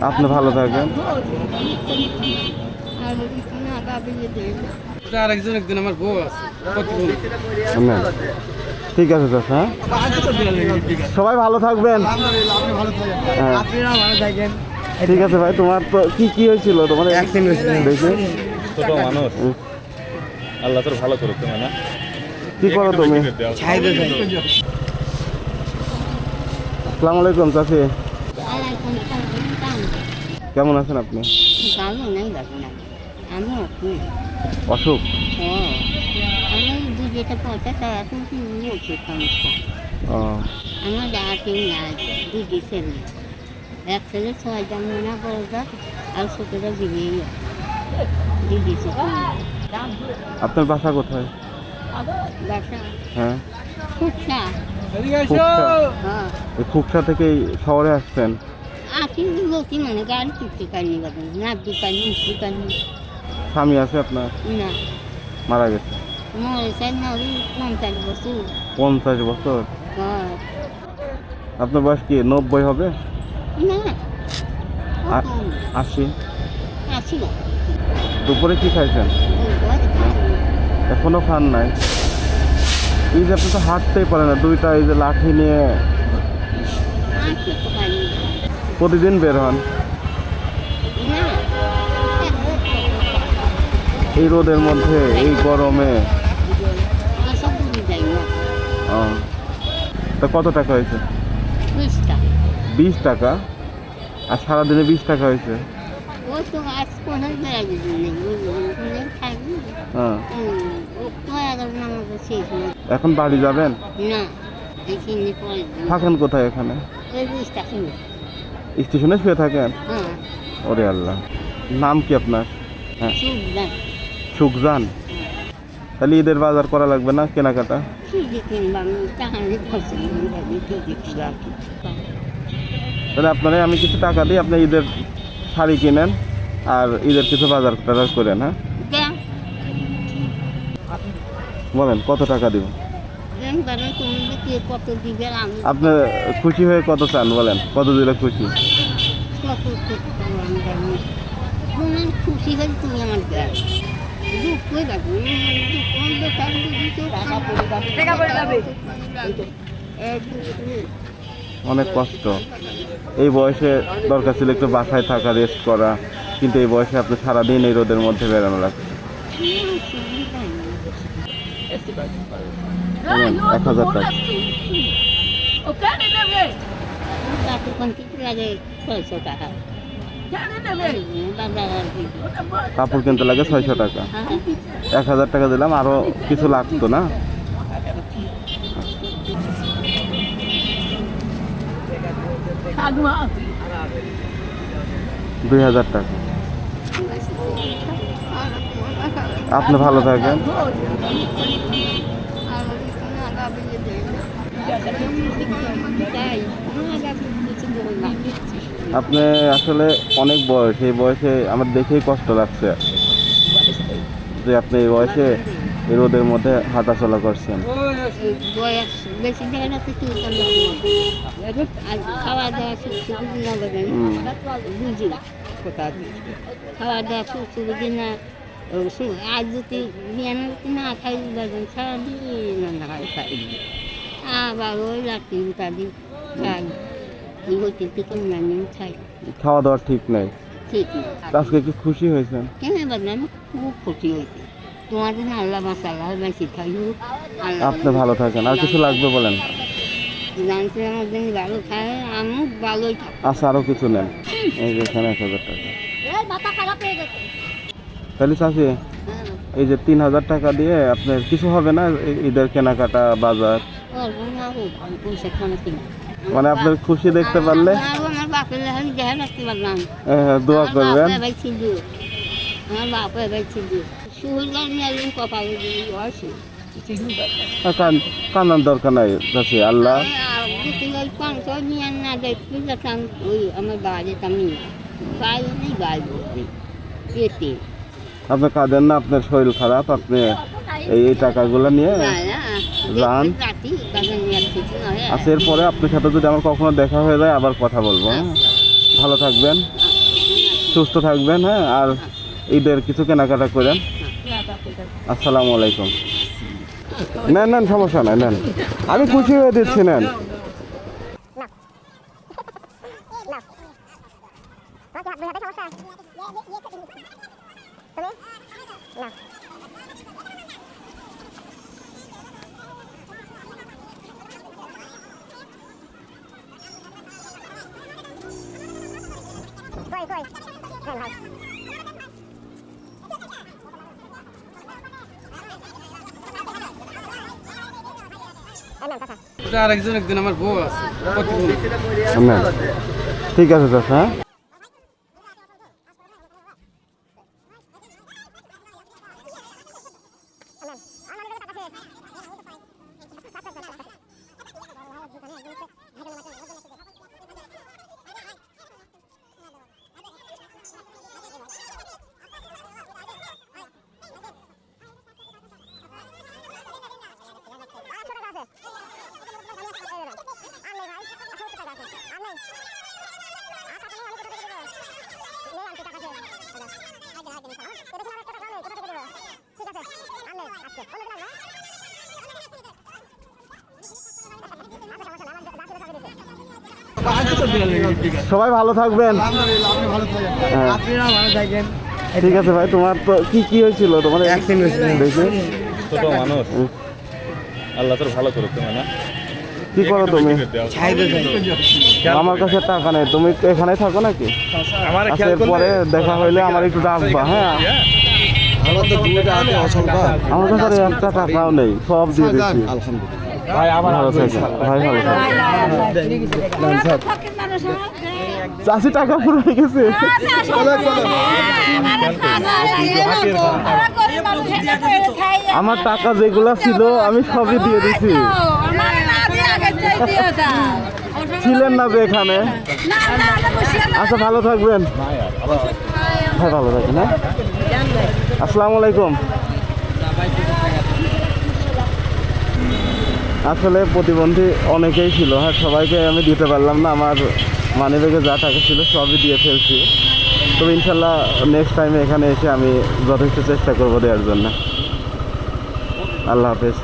আপনি ভালো থাকেন। আরেকজন একদিন আমার বউ আছে ঠিক আছে স্যার, হ্যাঁ সবাই ভালো থাকবেন। হ্যাঁ ঠিক আছে ভাই। তোমার তো কি হয়েছিল? তোমার দেখে ছোট মানুষ, আল্লাহ তোর ভালো করুক। তুমি না কি করো তুমি? আসসালামু আলাইকুম চাচি, কেমন আছেন আপনি? অসুখ? আমার যেটা পয়সা তার এখন ওষুধ আমার যা কেউ নাই, দুটি ছেলে, এক ছেলে 6টা মনে বড়টা আর ছোটটা বিয়ে দিয়েছে। আপনার বাসা কোথায়? বাসা হ্যাঁ খুবসা। এই খুকসা থেকে শহরে আসছেন? আসি লোকই মানে গাড়ি চুক্তি পারিনি বাদন নাচতে পারিনি, উঠতে পারিনি। স্বামী আছে আপনার? না, মারা গেছে? মরেছে নরি 50 বছর। 50 বছর? হ্যাঁ। আপনার বয়স কি 90 হবে? না, 80? আসি না। দুপুরে কি খাইছেন? এখনো খান নাই? এই যে আপনি তো হাঁটতেই পারে না, দুইটা এই যে লাঠি নিয়ে প্রতিদিন বের হন? এই রোদের মধ্যে, এই গরমে? তা কত টাকা হয়েছে? 20 টাকা? আর সারাদিনে 20 টাকা হয়েছে? হ্যাঁ। এখন বাড়ি যাবেন? থাকেন কোথায় এখানে? স্টেশনে শুয়ে থাকেন? ওরে আল্লাহ। নাম কি আপনার? হ্যাঁ সুখজান। তাহলে ঈদের বাজার করা লাগবে না, কেনাকাটা? তাহলে আপনারা আমি কিছু টাকা দিই, আপনি ঈদের শাড়ি কিনেন আর ঈদের কিছু বাজার টাজার করেন। হ্যাঁ বলেন কত টাকা দিব? আপনি খুশি হয়ে কত চান বলেন? কত দিলে খুশি? খুশি হয়ে তুমি আমার অনেক কষ্ট। এই বয়সে দরকার ছিল একটু বাসায় থাকা, রেস্ট করা, কিন্তু এই বয়সে আপনি সারাদিন এই রোদের মধ্যে বেড়ানো লাগছে। 1000 টাকা। কাপড় কিনতে লাগে 600 টাকা। 1000 টাকা দিলাম, আরো কিছু লাগতো না? $2000 টাকা। আপনি ভালো থাকেন। আপনি আসলে অনেক বয়স, এই বয়সে আমার দেখেই কষ্ট লাগছে যে আপনি এই বয়সে এই রোদের মধ্যে হাঁটাচলা করছেন। খাওয়া দাওয়া বুঝি না। আর যদি না খাই সারাদিন খাই, আবার ওই রাত্রি তাদি খাই, খাই। খাওয়া দাওয়া ঠিক নাই? ঠিক আজকে কি খুশি হয়েছেন? কেন আমি খুব খুশি হয়েছি। তোমার জন্য আল্লাহ মাসাল্লাহ বেশি খাই। আপনি ভালো থাকেন। আর কিছু লাগবে বলেন? জানছি আমার জন্য ভালো খায়, আমি ভালোই থাকি। আচ্ছা আরো কিছু নেন। এই যে এখানে 1000 টাকা। তাহলে চাচি এই যে 3000 টাকা দিয়ে আপনার কিছু হবে না ঈদের কেনাকাটা বাজার? মানে আপনার খুশি দেখতে পারলে দোয়া করবেন। কান্নার দরকার নাই চাচি, আল্লাহ আপনি কাঁদেন না, আপনার শরীর খারাপ, আপনি এই টাকাগুলো নিয়ে যান। আচ্ছা এরপরে আপনার সাথে যদি আমার কখনো দেখা হয়ে যায় আবার কথা বলবো, হ্যাঁ? ভালো থাকবেন, সুস্থ থাকবেন, হ্যাঁ? আর ঈদের কিছু কেনাকাটা করেন। আসসালামু আলাইকুম। নেন নেন, সমস্যা নাই, নেন, আমি খুশি হয়ে দিচ্ছি, নেন। ওটা আরেকজন একদিন আমার বউ আছে প্রতিবন্ধী। নেন, ঠিক আছে চাচা, হ্যাঁ? সবাই ভালো থাকবেন। হ্যাঁ। ঠিক আছে ভাই, তোমার তো কি হয়েছিল? তোমার দেখি ছোট মানুষ, আল্লাহ তোর ভালো করুক। না কি করো তুমি? আমার কাছে টাকা নেই, তুমি এখানে থাকো নাকি? আচ্ছা এরপরে দেখা হইলে আমার একটু ডাকবা, হ্যাঁ? আমার কাছে আর একটা টাকাও নেই, সব দিয়ে দিচ্ছি। ভাই ভালো থাকেন, ভাই ভালো থাকেন। চাষি টাকা পুরো হয়ে গেছে। আমার টাকা যেগুলা ছিল আমি সবই দিয়ে দিছি। ছিলেন না যে এখানে? আচ্ছা ভালো থাকবেন ভাই, ভালো থাকেন, হ্যাঁ? আসসালামু আলাইকুম। আসলে প্রতিবন্ধী অনেকেই ছিল, হ্যাঁ, সবাইকে আমি দিতে পারলাম না। আমার মানিব্যাগে যা টাকা ছিল সবই দিয়ে ফেলছি। তবে ইনশাল্লাহ নেক্সট টাইমে এখানে এসে আমি যথেষ্ট চেষ্টা করবো দেওয়ার জন্য। আল্লাহ হাফেজ।